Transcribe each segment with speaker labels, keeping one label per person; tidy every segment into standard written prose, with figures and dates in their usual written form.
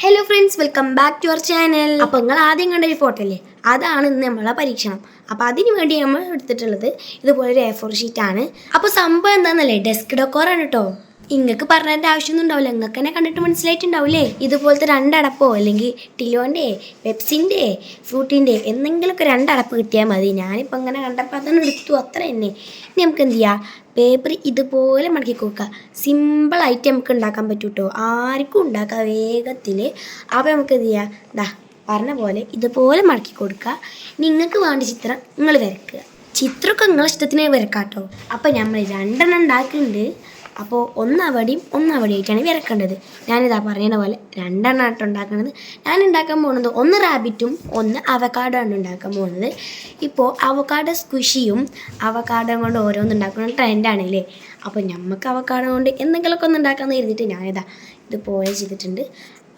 Speaker 1: Hello friends, welcome back to our channel. അപ്പോൾ നിങ്ങൾ ആദ്യം കണ്ട ഒരു ഫോട്ടോ അല്ലേ, അതാണ് ഇന്ന് നമ്മളെ പരീക്ഷണം. അപ്പോൾ അതിന് വേണ്ടി നമ്മൾ എടുത്തിട്ടുള്ളത് ഇതുപോലെ ഒരു A4 ഷീറ്റാണ്. അപ്പോൾ സംഭവം എന്താണെന്നല്ലേ, ഡെസ്ക് ഡെക്കോറാണ് കേട്ടോ. ഇങ്ങൾക്ക് പറഞ്ഞതിൻ്റെ ആവശ്യമൊന്നും ഉണ്ടാവില്ല, നിങ്ങൾക്ക് തന്നെ കണ്ടിട്ട് മനസ്സിലായിട്ടുണ്ടാവില്ലേ. ഇതുപോലത്തെ രണ്ടടപ്പോ അല്ലെങ്കിൽ ടിലോൻ്റെ, പെപ്സിൻ്റെ, ഫ്രൂട്ടിൻ്റെ എന്തെങ്കിലുമൊക്കെ രണ്ടടപ്പ് കിട്ടിയാൽ മതി. ഞാനിപ്പോൾ അങ്ങനെ കണ്ടപ്പോൾ അതാണ് എടുത്തു, അത്ര തന്നെ. ഇനി നമുക്ക് എന്ത് ചെയ്യാം, പേപ്പർ ഇതുപോലെ മടക്കി കൊടുക്കുക. സിമ്പിളായിട്ട് നമുക്ക് ഉണ്ടാക്കാൻ പറ്റും കേട്ടോ, ആർക്കും ഉണ്ടാക്കാം വേഗത്തിൽ. അപ്പോൾ നമുക്ക് എന്ത് ചെയ്യാം, ദാ പറഞ്ഞ പോലെ ഇതുപോലെ മടക്കി കൊടുക്കുക. നിങ്ങൾക്ക് വേണ്ട ചിത്രം നിങ്ങൾ വരയ്ക്കുക. ചിത്രമൊക്കെ നിങ്ങളെ ഇഷ്ടത്തിന് വരക്കാം കേട്ടോ. അപ്പോൾ നമ്മൾ രണ്ടെണ്ണം ഉണ്ടാക്കുന്നുണ്ട്. അപ്പോൾ ഒന്നവിടെയായിട്ടാണ് വരക്കേണ്ടത്. ഞാനിതാ പറയുന്ന പോലെ രണ്ടെണ്ണം ആയിട്ട് ഉണ്ടാക്കുന്നത്. ഞാൻ ഉണ്ടാക്കാൻ പോകുന്നത് ഒന്ന് റാബിറ്റും ഒന്ന് അവക്കാഡോ ആണ് ഉണ്ടാക്കാൻ പോകുന്നത്. ഇപ്പോൾ അവക്കാഡോ സ്ക്വിഷിയും അവക്കാഡോ കൊണ്ട് ഓരോന്നും ഉണ്ടാക്കുന്ന ട്രെൻഡാണല്ലേ. അപ്പോൾ നമുക്ക് അവക്കാഡോ കൊണ്ട് എന്തെങ്കിലുമൊക്കെ ഒന്ന് ഉണ്ടാക്കാമെന്ന് കരുതിയിട്ട് ഞാനിതാ ഇതുപോലെ ചെയ്തിട്ടുണ്ട്.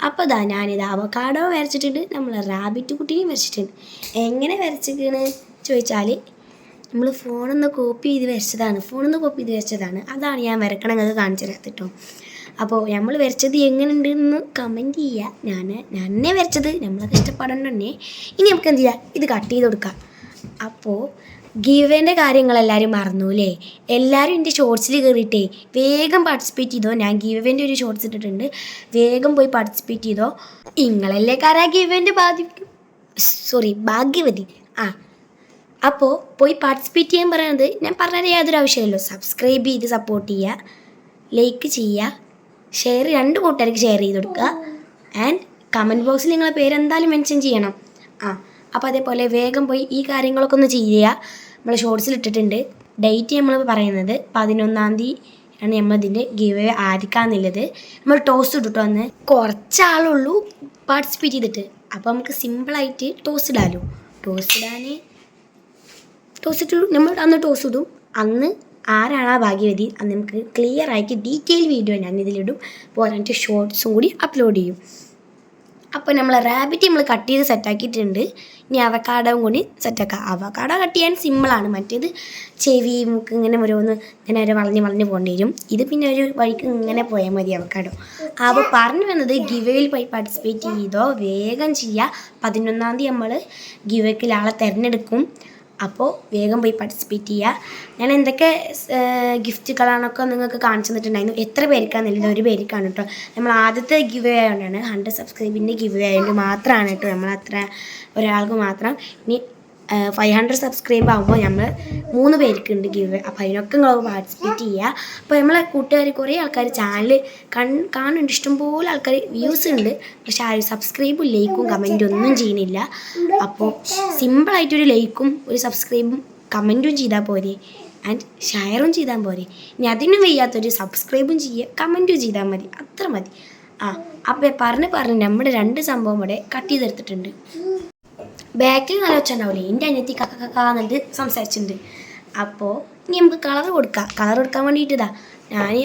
Speaker 1: അപ്പോൾ ഞാനിതാ അവക്കാഡോ വരച്ചിട്ടുണ്ട്, നമ്മൾ റാബിറ്റ് കുട്ടിയും വരച്ചിട്ടുണ്ട്. എങ്ങനെ വരച്ചിരിക്കണെന്ന് ചോദിച്ചാൽ നമ്മൾ ഫോണിൽ കോപ്പി ചെയ്ത് വരച്ചതാണ്. അതാണ് ഞാൻ വരക്കണമെങ്കിൽ കാണിച്ചു തരാത്ത കേട്ടോ. അപ്പോൾ നമ്മൾ വരച്ചത് എങ്ങനെയുണ്ടെന്ന് കമൻറ്റ് ചെയ്യുക. ഞാൻ തന്നെ വരച്ചത് നമ്മളൊക്കെ ഇഷ്ടപ്പെടേണ്ട തന്നെ. ഇനി നമുക്ക് എന്ത് ചെയ്യാം, ഇത് കട്ട് ചെയ്ത് കൊടുക്കാം. അപ്പോൾ ഗീവേൻ്റെ കാര്യങ്ങളെല്ലാവരും മറന്നൂല്ലേ. എല്ലാവരും എൻ്റെ ഷോർട്സിൽ കയറിയിട്ടേ വേഗം പാർട്ടിസിപ്പേറ്റ് ചെയ്തോ. ഞാൻ ഗീവേൻ്റെ ഒരു ഷോർട്സ് ഇട്ടിട്ടുണ്ട്, വേഗം പോയി പാർട്ടിസിപ്പേറ്റ് ചെയ്തോ. നിങ്ങളല്ലേ ഗീവേൻ്റെ ഭാഗ്യവതി. അപ്പോൾ പോയി പാർട്ടിസിപ്പേറ്റ് ചെയ്യാൻ പറയുന്നത് ഞാൻ പറഞ്ഞാൽ യാതൊരു ആവശ്യമില്ലല്ലോ. സബ്സ്ക്രൈബ് ചെയ്ത് സപ്പോർട്ട് ചെയ്യുക, ലൈക്ക് ചെയ്യുക, ഷെയർ 2 കൂട്ടുകാർക്ക് ഷെയർ ചെയ്ത് കൊടുക്കുക. ആൻഡ് കമൻറ്റ് ബോക്സിൽ നിങ്ങളെ പേരെന്തായാലും മെൻഷൻ ചെയ്യണം. അപ്പോൾ അതേപോലെ വേഗം പോയി ഈ കാര്യങ്ങളൊക്കെ ഒന്ന് ചെയ്യുക. നമ്മൾ ഷോർട്സിൽ ഇട്ടിട്ടുണ്ട്. ഡേറ്റ് നമ്മൾ പറയുന്നത് 11-ാം തീയതി ആണ് നമ്മളിതിൻ്റെ ഗിവ് അവേ ആയിരിക്കാമെന്നുള്ളത്. നമ്മൾ ടോസ് ഇട്ടിട്ട് വന്ന് കുറച്ചാളുള്ളൂ പാർട്ടിസിപ്പേറ്റ് ചെയ്തിട്ട്. അപ്പോൾ നമുക്ക് സിമ്പിളായിട്ട് ടോസ് ഇടാമല്ലോ. ടോസ് ഇട്ടു, നമ്മൾ അന്ന് ടോസ് ഇടും. അന്ന് ആരാണ് ആ ഭാഗ്യവതി അന്ന് നമുക്ക് ക്ലിയർ ആയിട്ട് ഡീറ്റെയിൽ വീഡിയോ ഞാൻ ഇതിലിടും. പോരായിട്ട് ഷോർട്സും കൂടി അപ്ലോഡ് ചെയ്യും. അപ്പോൾ നമ്മൾ റാബിറ്റ് നമ്മൾ കട്ട് ചെയ്ത് സെറ്റാക്കിയിട്ടുണ്ട്. ഇനി അവക്കാഡോയും കൂടി സെറ്റാക്കാം. അവക്കാഡോ കട്ട് ചെയ്യാൻ സിമ്പിളാണ്. മറ്റേത് ചെവി മുക്ക് ഇങ്ങനെ ഓരോന്ന് ഇങ്ങനെ ഒരു വളഞ്ഞ് പോകേണ്ടി വരും. ഇത് പിന്നെ ഒരു വഴിക്ക് ഇങ്ങനെ പോയാൽ മതി അവക്കാഡോ. അപ്പോൾ പറഞ്ഞു വന്നത് ഗിവേയിൽ പോയി പാർട്ടിസിപ്പേറ്റ് ചെയ്തോ, വേഗം ചെയ്യുക. 11-ാം തീയതി നമ്മൾ ഗിവേക്കിൽ ആളെ തിരഞ്ഞെടുക്കും. അപ്പോൾ വേഗം പോയി പാർട്ടിസിപ്പേറ്റ് ചെയ്യുക. ഞാൻ എന്തൊക്കെ ഗിഫ്റ്റുകളാണൊക്കെ നിങ്ങൾക്ക് കാണിച്ചു തന്നിട്ടുണ്ടായിരുന്നു. എത്ര പേർക്കാണെന്നില്ല, 1 പേർക്കാണ് കേട്ടോ. നമ്മൾ ആദ്യത്തെ ഗിവ് അവേ ആയതുകൊണ്ടാണ്, 100 സബ്സ്ക്രൈബിൻ്റെ ഗിവ് അവേ ആയതുകൊണ്ട് മാത്രമാണ് കേട്ടോ. നമ്മളത്ര ഒരാൾക്ക് മാത്രം. ഇനി 500 സബ്സ്ക്രൈബ് ആകുമ്പോൾ നമ്മൾ 3 പേർക്കുണ്ട് ഗിവ് അവേ. അപ്പോൾ അതിനൊക്കെ നിങ്ങൾ പാർട്ടിസിപ്പേറ്റ് ചെയ്യുക. അപ്പോൾ നമ്മളെ കൂട്ടുകാർ കുറേ ആൾക്കാർ ചാനൽ കാണുന്നുണ്ട്, ഇഷ്ടംപോലെ ആൾക്കാർ വ്യൂസ് ഉണ്ട്. പക്ഷേ ആരും സബ്സ്ക്രൈബും ലൈക്കും കമൻറ്റും ഒന്നും ചെയ്യുന്നില്ല. അപ്പോൾ സിമ്പിളായിട്ടൊരു ലൈക്കും ഒരു സബ്സ്ക്രൈബും കമൻറ്റും ചെയ്താൽ പോരെ, ആൻഡ് ഷെയറും ചെയ്താൽ പോരെ. ഇനി അതിനും വയ്യാത്തൊരു സബ്സ്ക്രൈബും ചെയ്യുക, കമൻറ്റും ചെയ്താൽ മതി, അത്ര മതി. അപ്പോൾ പറഞ്ഞ് നമ്മുടെ 2 സംഭവം ഇവിടെ കട്ട് ചെയ്തെടുത്തിട്ടുണ്ട്. ബാക്കിൽ നല്ല വെച്ചിട്ടുണ്ടാവില്ലേ, എൻ്റെ അനിയത്തി എന്നിട്ട് സംസാരിച്ചിട്ടുണ്ട്. അപ്പോൾ ഇനി നമുക്ക് കളർ കൊടുക്കാൻ വേണ്ടിയിട്ട്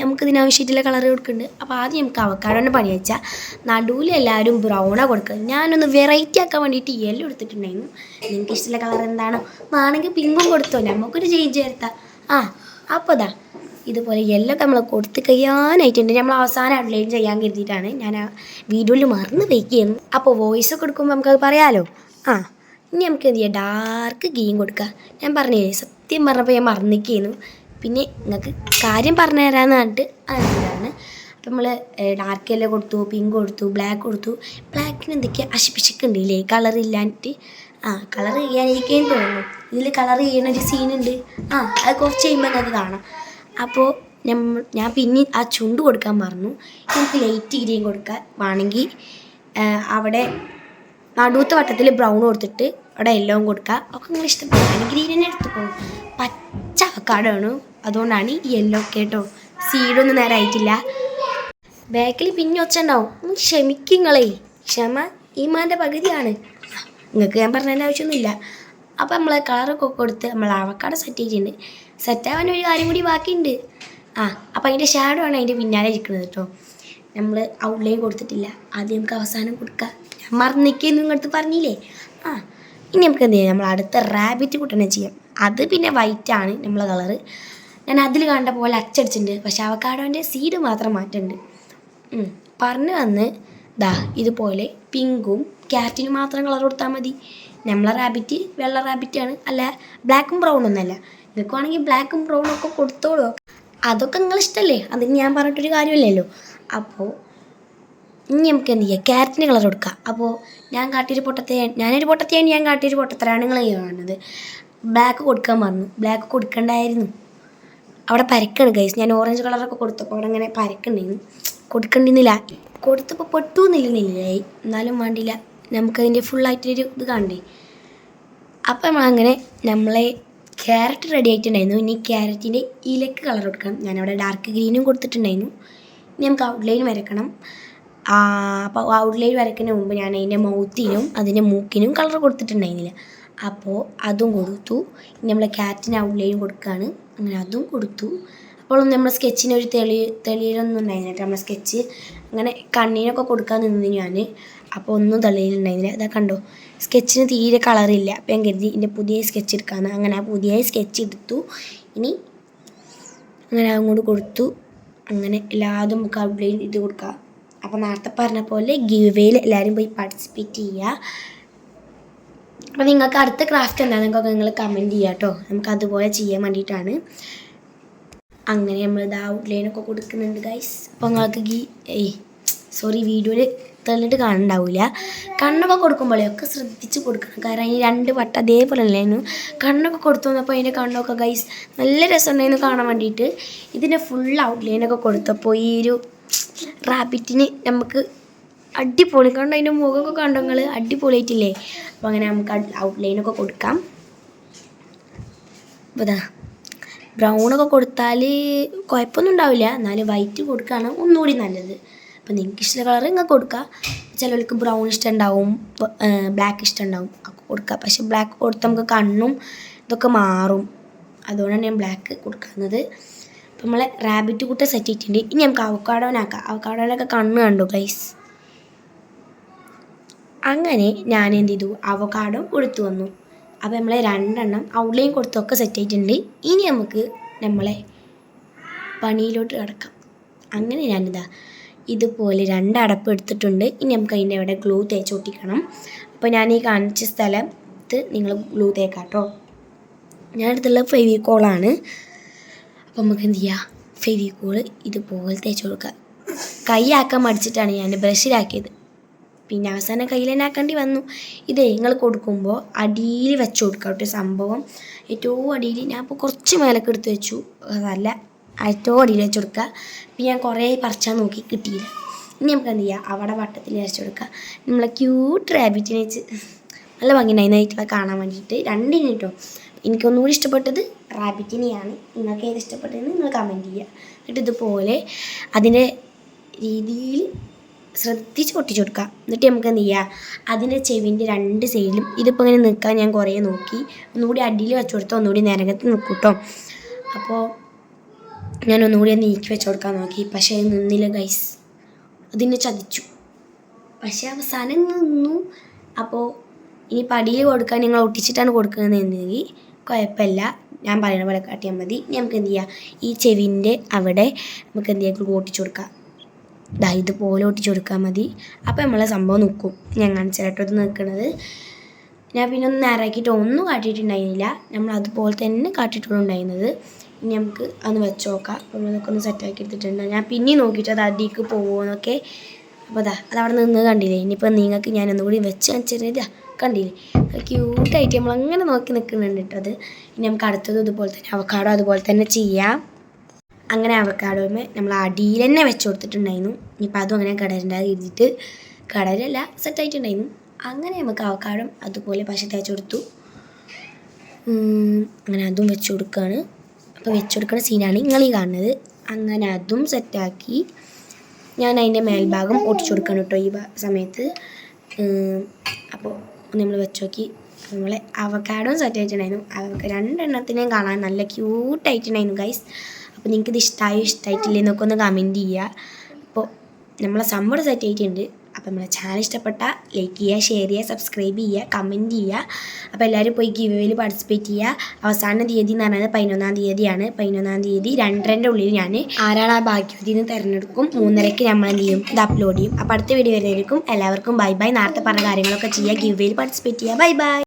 Speaker 1: നമുക്ക് ഇതിനാവശ്യമായിട്ടുള്ള കളർ കൊടുക്കുന്നുണ്ട്. അപ്പോൾ ആദ്യം നമുക്ക് അവക്കാഡോൻ്റെ പണി വെച്ചാൽ നടുവിൽ എല്ലാവരും ബ്രൗണാണ് കൊടുക്കുക. ഞാനൊന്ന് വെറൈറ്റി ആക്കാൻ വേണ്ടിയിട്ട് യെല്ലോ എടുത്തിട്ടുണ്ടായിരുന്നു. നിങ്ങൾക്ക് ഇഷ്ടമുള്ള കളർ എന്താണോ, വേണമെങ്കിൽ പിങ്കും കൊടുത്തോ, നമുക്കൊരു ചേഞ്ച് വരുത്താം. അപ്പോൾ ഇതുപോലെ യെല്ലോ നമ്മൾ കൊടുത്ത് കഴിയാനായിട്ടുണ്ട്. നമ്മൾ അവസാനം ഔട്ട്ലൈൻ ചെയ്യാൻ കരുതിയിട്ടാണ് ഞാൻ ആ വീഡിയോയിൽ മറന്ന് വയ്ക്കുന്നു. അപ്പോൾ വോയിസ് കൊടുക്കുമ്പോൾ നമുക്കത് പറയാമല്ലോ. ഇനി നമുക്ക് എന്ത് ചെയ്യാം, ഡാർക്ക് ഗ്രീൻ കൊടുക്കുക. ഞാൻ പറഞ്ഞില്ലേ, സത്യം പറഞ്ഞപ്പോൾ ഞാൻ മറന്നിരിക്കുന്നു. പിന്നെ നിങ്ങൾക്ക് കാര്യം പറഞ്ഞു തരാമെന്ന് പറഞ്ഞിട്ട് അതാണ്. അപ്പോൾ നമ്മൾ ഡാർക്ക് യെല്ലോ കൊടുത്തു, പിങ്ക് കൊടുത്തു, ബ്ലാക്ക് കൊടുത്തു. ബ്ലാക്കിന് എന്തൊക്കെയാണ് അശിപ്പിച്ചിട്ടുണ്ടില്ലേ, കളർ ഇല്ലാഞ്ഞിട്ട്. കളർ ചെയ്യാനിരിക്കുകയെന്ന് തോന്നുന്നു. ഇതിൽ കളർ ചെയ്യണൊരു സീനുണ്ട്. അത് കുറച്ച് കഴിയുമ്പോൾ നിങ്ങൾക്ക് കാണാം. അപ്പോൾ ഞാൻ പിന്നെ ആ ചുണ്ട് കൊടുക്കാൻ മറന്നു. നമുക്ക് ലൈറ്റ് ഗ്രീൻ കൊടുക്കുക. വേണമെങ്കിൽ അവിടെ നടുവത്തെ വട്ടത്തിൽ ബ്രൗൺ കൊടുത്തിട്ട് അവിടെ യെല്ലോവും കൊടുക്കുക. ഒക്കെ നിങ്ങൾ ഇഷ്ടപ്പെടുക. ഗ്രീൻ തന്നെ എടുത്തുക്കോളൂ. പച്ച അവക്കാഡോ, അതുകൊണ്ടാണ് ഈ യെല്ലോ ഒക്കെ കേട്ടോ. സീഡൊന്നും നേരെ ആയിട്ടില്ല. ബാക്കിൽ പിന്നെ ഒച്ച ഉണ്ടാവും, ക്ഷമിക്കുങ്ങളേ. ക്ഷമ ഈമാൻ്റെ പകുതിയാണ്. നിങ്ങൾക്ക് ഞാൻ പറഞ്ഞതിൻ്റെ ആവശ്യമൊന്നുമില്ല. അപ്പോൾ നമ്മൾ കളറൊക്കെ കൊടുത്ത് നമ്മൾ അവക്കാഡോ സെറ്റ് ചെയ്തിട്ടുണ്ട്. സെറ്റാവാൻ ഒരു കാര്യം കൂടി ബാക്കിയുണ്ട്. അപ്പോൾ അതിൻ്റെ ഷാഡോ ആണ് അതിൻ്റെ പിന്നാലെ ഇരിക്കുന്നത് കേട്ടോ. നമ്മൾ ഔട്ട്ലൈൻ കൊടുത്തിട്ടില്ല, ആദ്യം നമുക്ക് അവസാനം കൊടുക്കുക. ഞാൻ മറന്നിരിക്കുന്നു നിങ്ങളടുത്ത് പറഞ്ഞില്ലേ. ഇനി നമുക്ക് എന്ത് ചെയ്യാം, നമ്മൾ അടുത്ത റാബിറ്റ് കുട്ടനെ ചെയ്യാം. അത് പിന്നെ വൈറ്റാണ് നമ്മളെ കളറ്. ഞാൻ അതിൽ കണ്ട പോലെ അച്ചടിച്ചിട്ടുണ്ട്. പക്ഷേ അവക്കാഡോൻ്റെ സീഡ് മാത്രം മാറ്റുന്നുണ്ട്. പറഞ്ഞു വന്ന് ദാ ഇതുപോലെ പിങ്കും ക്യാരറ്റിന് മാത്രം കളർ കൊടുത്താൽ മതി. നമ്മളെ റാബിറ്റ് വെള്ള റാബിറ്റാണ്, അല്ല ബ്ലാക്കും ബ്രൗണും ഒന്നല്ല. നിങ്ങൾക്ക് വേണമെങ്കിൽ ബ്ലാക്കും ബ്രൗണും ഒക്കെ കൊടുത്തോളൂ, അതൊക്കെ നിങ്ങൾ ഇഷ്ടമല്ലേ, അതിന് ഞാൻ പറഞ്ഞിട്ടൊരു കാര്യമില്ലല്ലോ. അപ്പോൾ ഇനി നമുക്ക് എന്ത് ചെയ്യുക, ക്യാരറ്റിന് കളർ കൊടുക്കുക. അപ്പോൾ ഞാനൊരു പൊട്ടത്തെയാണ് ഞാൻ കാട്ടിയൊരു പൊട്ടത്തരാണ് നിങ്ങൾ കാണുന്നത്. ബ്ലാക്ക് കൊടുക്കാൻ പറഞ്ഞു, ബ്ലാക്ക് കൊടുക്കണ്ടായിരുന്നു, അവിടെ പരക്കാണ് ഗൈസ്. ഞാൻ ഓറഞ്ച് കളറൊക്കെ കൊടുത്തപ്പോൾ അവിടെ അങ്ങനെ പരക്കുണ്ടായിരുന്നു, കൊടുക്കണ്ടിന്നില്ല. കൊടുത്തപ്പോൾ പൊട്ടു എന്നില്ലായി, എന്നാലും വേണ്ടിയില്ല, നമുക്കതിൻ്റെ ഫുള്ളായിട്ടൊരു ഇത് കാണണ്ടേ. അപ്പം നമ്മളെ ക്യാരറ്റ് റെഡി ആയിട്ടുണ്ടായിരുന്നു. ഇനി ക്യാരറ്റിൻ്റെ ഇലക്ക് കളർ കൊടുക്കണം. ഞാനവിടെ ഡാർക്ക് ഗ്രീനും കൊടുത്തിട്ടുണ്ടായിരുന്നു. ഇനി നമുക്ക് ഔട്ട്ലൈൻ വരക്കണം. അപ്പോൾ ഔട്ട്ലൈൻ വരയ്ക്കുന്നതിന് മുമ്പ് ഞാൻ അതിൻ്റെ മൗത്തിനും അതിൻ്റെ മൂക്കിനും കളർ കൊടുത്തിട്ടുണ്ടായിരുന്നില്ല, അപ്പോൾ അതും കൊടുത്തു. ഇനി നമ്മളെ ക്യാരറ്റിന് ഔട്ട്ലൈൻ കൊടുക്കുകയാണ്, അങ്ങനെ അതും കൊടുത്തു. അപ്പോൾ നമ്മുടെ സ്കെച്ചിന് ഒരു തെളിയിലൊന്നും ഉണ്ടായിരുന്നില്ല കേട്ടോ. നമ്മളെ സ്കെച്ച് അങ്ങനെ കണ്ണിനൊക്കെ കൊടുക്കാൻ നിന്ന് ഞാൻ, അപ്പോൾ ഒന്നും തെളിയിലുണ്ടായിരുന്നില്ല. ഇതാ കണ്ടോ, സ്കെച്ചിന് തീരെ കളറില്ല. അപ്പോൾ ഞാൻ കരുതി എൻ്റെ പുതിയ സ്കെച്ച് എടുക്കാമെന്ന്. അങ്ങനെ ആ പുതിയ സ്കെച്ച് എടുത്തു. ഇനി അങ്ങനെ അങ്ങോട്ട് കൊടുത്തു. അങ്ങനെ എല്ലാതും നമുക്ക് ഔട്ട്ലൈൻ ഇത് കൊടുക്കുക. അപ്പോൾ നേരത്തെ പറഞ്ഞ പോലെ ഗിവ് വേയിൽ എല്ലാവരും പോയി പാർട്ടിസിപ്പേറ്റ് ചെയ്യുക. അപ്പോൾ നിങ്ങൾക്ക് അടുത്ത ക്രാഫ്റ്റ് എന്താണെന്നൊക്കെ നിങ്ങൾ കമൻറ്റ് ചെയ്യുക കേട്ടോ. നമുക്ക് അതുപോലെ ചെയ്യാൻ വേണ്ടിയിട്ടാണ്. അങ്ങനെ നമ്മൾ ഇത് ഔട്ട്ലൈനൊക്കെ കൊടുക്കുന്നുണ്ട് ഗൈസ്. അപ്പോൾ നിങ്ങൾക്ക് വീഡിയോയിൽ തെളിഞ്ഞിട്ട് കാണുന്നുണ്ടാവില്ല. കണ്ണൊക്കെ കൊടുക്കുമ്പോഴേ ഒക്കെ ശ്രദ്ധിച്ച് കൊടുക്കണം, കാരണം അതിന് 2 വട്ടം അതേപോലെ അല്ലായിരുന്നു. കണ്ണൊക്കെ കൊടുത്തു വന്നപ്പോൾ അതിൻ്റെ കണ്ണൊക്കെ ഗൈസ് നല്ല രസമുണ്ടായിരുന്നു കാണാൻ വേണ്ടിയിട്ട്. ഇതിൻ്റെ ഫുൾ ഔട്ട്ലൈനൊക്കെ കൊടുത്തപ്പോൾ ഈ ഒരു റാബിറ്റിന് നമുക്ക് അടിപൊളി കണ്ടോ, അതിൻ്റെ മുഖമൊക്കെ കണ്ടോ നിങ്ങൾ, അടിപൊളിയായിട്ടില്ലേ. അപ്പോൾ അങ്ങനെ നമുക്ക് ഔട്ട്ലൈനൊക്കെ കൊടുക്കാം. അപ്പോൾ ഇതാ ബ്രൗണൊക്കെ കൊടുത്താൽ കുഴപ്പമൊന്നും ഉണ്ടാവില്ല, എന്നാലും വൈറ്റ് കൊടുക്കുകയാണ് ഒന്നുകൂടി നല്ലത്. അപ്പോൾ നിങ്ങൾക്ക് ഇഷ്ടമുള്ള കളർ നിങ്ങൾക്ക് കൊടുക്കുക. ചിലർക്ക് ബ്രൗൺ ഇഷ്ടമുണ്ടാവും, ബ്ലാക്ക് ഇഷ്ടമുണ്ടാവും, ഒക്കെ കൊടുക്കുക. പക്ഷേ ബ്ലാക്ക് കൊടുത്ത് നമുക്ക് കണ്ണും ഇതൊക്കെ മാറും, അതുകൊണ്ടാണ് ഞാൻ ബ്ലാക്ക് കൊടുക്കുന്നത്. അപ്പോൾ നമ്മളെ റാബിറ്റ് കൂട്ട സെറ്റ് ചെയ്തിട്ടുണ്ട്. ഇനി നമുക്ക് അവക്കാഡോനാക്കാം. അവക്കാഡോനൊക്കെ കണ്ണ് കണ്ടു ഗൈസ്. അങ്ങനെ ഞാൻ എന്ത് ചെയ്തു, അവക്കാഡോ കൊടുത്തു വന്നു. അപ്പോൾ നമ്മളെ 2 ഔട്ട്ലൈൻ കൊടുത്തൊക്കെ സെറ്റ് ആയിട്ടുണ്ട്. ഇനി നമുക്ക് നമ്മളെ പണിയിലോട്ട് കിടക്കാം. അങ്ങനെ ഞാനിതാ ഇതുപോലെ 2 അടപ്പ് എടുത്തിട്ടുണ്ട്. ഇനി നമുക്ക് അതിൻ്റെ അവിടെ ഗ്ലൂ തേച്ച് ഒട്ടിക്കണം. അപ്പോൾ ഞാൻ ഈ കാണിച്ച സ്ഥലത്ത് നിങ്ങൾ ഗ്ലൂ തേക്കാം കേട്ടോ. ഞാൻ എടുത്തുള്ള ഫെവിക്കോളാണ്. അപ്പോൾ നമുക്ക് എന്ത് ചെയ്യുക, ഫെവിക്കോള് ഇതുപോലെ തേച്ച് കൊടുക്കുക. കൈ ആക്കാൻ മടിച്ചിട്ടാണ് ഞാൻ ബ്രഷിലാക്കിയത്, പിന്നെ അവസാനം കയ്യിൽ തന്നെ ആക്കേണ്ടി വന്നു. ഇതേ നിങ്ങൾ കൊടുക്കുമ്പോൾ അടിയിൽ വെച്ച് കൊടുക്കുക കേട്ടോ. സംഭവം ഏറ്റവും അടിയിൽ, ഞാൻ ഇപ്പോൾ കുറച്ച് മേലൊക്കെ എടുത്ത് വെച്ചു, അതല്ല ഏറ്റവും അടിയിൽ വെച്ച് കൊടുക്കുക. പിന്നെ ഞാൻ കുറേ പറിച്ചാൽ നോക്കി കിട്ടിയില്ല. ഇനി നമുക്ക് എന്ത് ചെയ്യുക, അവിടെ വട്ടത്തിൽ വെച്ച് കൊടുക്കുക. നമ്മളെ ക്യൂട്ട് റാബിറ്റിനെ വെച്ച് നല്ല ഭംഗിയുണ്ടായി നൈറ്റുള്ള കാണാൻ വേണ്ടിയിട്ട്. 2 കേട്ടോ. എനിക്കൊന്നുകൂടി ഇഷ്ടപ്പെട്ടത് റാബിറ്റിനെയാണ്. നിങ്ങൾക്ക് ഏത് ഇഷ്ടപ്പെട്ടതെന്ന് നിങ്ങൾ കമൻറ്റ് ചെയ്യുക. എന്നിട്ട് ഇതുപോലെ അതിൻ്റെ രീതിയിൽ ശ്രദ്ധിച്ച് ഒട്ടിച്ചു കൊടുക്കുക. എന്നിട്ട് നമുക്ക് എന്ത് ചെയ്യുക, അതിൻ്റെ ചെവിൻ്റെ 2 സൈഡിലും ഇതിപ്പോൾ ഇങ്ങനെ നിൽക്കാൻ ഞാൻ കുറേ നോക്കി, ഒന്നുകൂടി അടിയിൽ വെച്ച് കൊടുത്താൽ ഒന്നുകൂടി നിരകത്ത് നിൽക്കും കേട്ടോ. അപ്പോൾ ഞാൻ ഒന്നുകൂടി നീക്കി വെച്ച് കൊടുക്കാൻ നോക്കി, പക്ഷേ അത് നിന്നില്ല ഗൈസ്, അതിനെ ചതിച്ചു. പക്ഷേ അവസാനം നിന്നു. അപ്പോൾ ഇനി പടിയിൽ കൊടുക്കാൻ നിങ്ങൾ ഒട്ടിച്ചിട്ടാണ് കൊടുക്കുന്നതെങ്കിൽ കുഴപ്പമില്ല, ഞാൻ പറയുന്ന പോലെ കാട്ടിയാൽ മതി. നമുക്ക് എന്ത് ചെയ്യുക, ഈ ചെവിൻ്റെ അവിടെ നമുക്ക് എന്ത് ചെയ്യുക, ഒട്ടിച്ചു കൊടുക്കാം. ഇതുപോലെ ഒട്ടിച്ചു കൊടുക്കാൻ മതി. അപ്പോൾ നമ്മളെ സംഭവം നിൽക്കും. ഞാൻ കാണിച്ചിട്ടോ ഇത് നിൽക്കുന്നത്. ഞാൻ പിന്നെ ഒന്ന് നേരാക്കിയിട്ട് ഒന്നും കാട്ടിയിട്ടുണ്ടായിരുന്നില്ല, നമ്മൾ അതുപോലെ തന്നെ കാട്ടിയിട്ടുള്ളൂ ഉണ്ടായിരുന്നത്. ഇനി നമുക്ക് അതൊന്ന് വെച്ച് നോക്കാം. അപ്പോൾ നമ്മളൊക്കെ ഒന്ന് സെറ്റാക്കി എടുത്തിട്ടുണ്ട്. ഞാൻ പിന്നെ നോക്കിയിട്ട് അത് അടിക്ക് പോകുമെന്നൊക്കെ. അപ്പോൾ അതവിടെ നിന്ന് കണ്ടില്ലേ. ഇനിയിപ്പോൾ നിങ്ങൾക്ക് ഞാനൊന്നുകൂടി വെച്ച് കാണിച്ചിരുന്നില്ല, കണ്ടില്ലേ ക്യൂട്ടായിട്ട് നമ്മളങ്ങനെ നോക്കി നിൽക്കുന്നുണ്ട് കേട്ടോ. അത് ഇനി നമുക്ക് അടുത്തത് ഇതുപോലെ തന്നെ അവക്കാഡോ അതുപോലെ തന്നെ ചെയ്യാം. അങ്ങനെ അവക്കാഡോമേ നമ്മൾ അടിയിൽ തന്നെ വെച്ച് കൊടുത്തിട്ടുണ്ടായിരുന്നു. ഇനിയിപ്പോൾ അതും അങ്ങനെ കടലുണ്ടാകും എഴുതിയിട്ട് കടലല്ല സെറ്റായിട്ടുണ്ടായിരുന്നു. അങ്ങനെ നമുക്ക് അവക്കാഡോ അതുപോലെ പശ തേച്ച് കൊടുത്തു. അങ്ങനെ അതും വെച്ച് കൊടുക്കുകയാണ്. അപ്പോൾ വെച്ച് കൊടുക്കുന്ന സീനാണ് നിങ്ങൾ ഈ കാണുന്നത്. അങ്ങനെ അതും സെറ്റാക്കി ഞാൻ അതിൻ്റെ മേൽഭാഗം ഒട്ടിച്ചു കൊടുക്കണം കേട്ടോ ഈ സമയത്ത്. അപ്പോൾ നമ്മൾ വെച്ച് നോക്കി, നമ്മളെ അവക്കാഡോ സെറ്റായിട്ടുണ്ടായിരുന്നു. അവർക്ക് 2 എണ്ണത്തിനെയും കാണാൻ നല്ല ക്യൂട്ടായിട്ടുണ്ടായിരുന്നു ഗൈസ്. അപ്പോൾ നിങ്ങൾക്കിത് ഇഷ്ടമായിട്ടില്ലേ എന്നൊക്കെ ഒന്ന് കമൻറ്റ് ചെയ്യുക. അപ്പോൾ നമ്മളെ സംഭവം സെറ്റ് ആയിട്ടുണ്ട്. അപ്പോൾ നമ്മളെ ചാനൽ ഇഷ്ടപ്പെട്ടാൽ ലൈക്ക് ചെയ്യുക, ഷെയർ ചെയ്യുക, സബ്സ്ക്രൈബ് ചെയ്യുക, കമൻറ്റ് ചെയ്യുക. അപ്പോൾ എല്ലാവരും പോയി ഗിവ് അവേയിൽ പാർട്ടിസിപ്പേറ്റ് ചെയ്യുക. അവസാന തീയതി എന്ന് പറയുന്നത് 11-ാം തീയതിയാണ്. 11-ാം തീയതി 2:30-ന്റെ ഉള്ളിൽ ഞാൻ ആരാണ് ആ ഭാഗ്യവതിന്ന് തിരഞ്ഞെടുക്കും. 3:30-ക്ക് നമ്മൾ എന്ത് ചെയ്യും, ഇത് അപ്ലോഡ് ചെയ്യും. അപ്പോൾ അടുത്ത വീഡിയോ വരുന്നതായിരിക്കും. എല്ലാവർക്കും ബൈ ബൈ. നേരത്തെ പറഞ്ഞ കാര്യങ്ങളൊക്കെ ചെയ്യുക, ഗിവ് അവേയിൽ പാർട്ടിസിപ്പേറ്റ് ചെയ്യുക. Bye bye.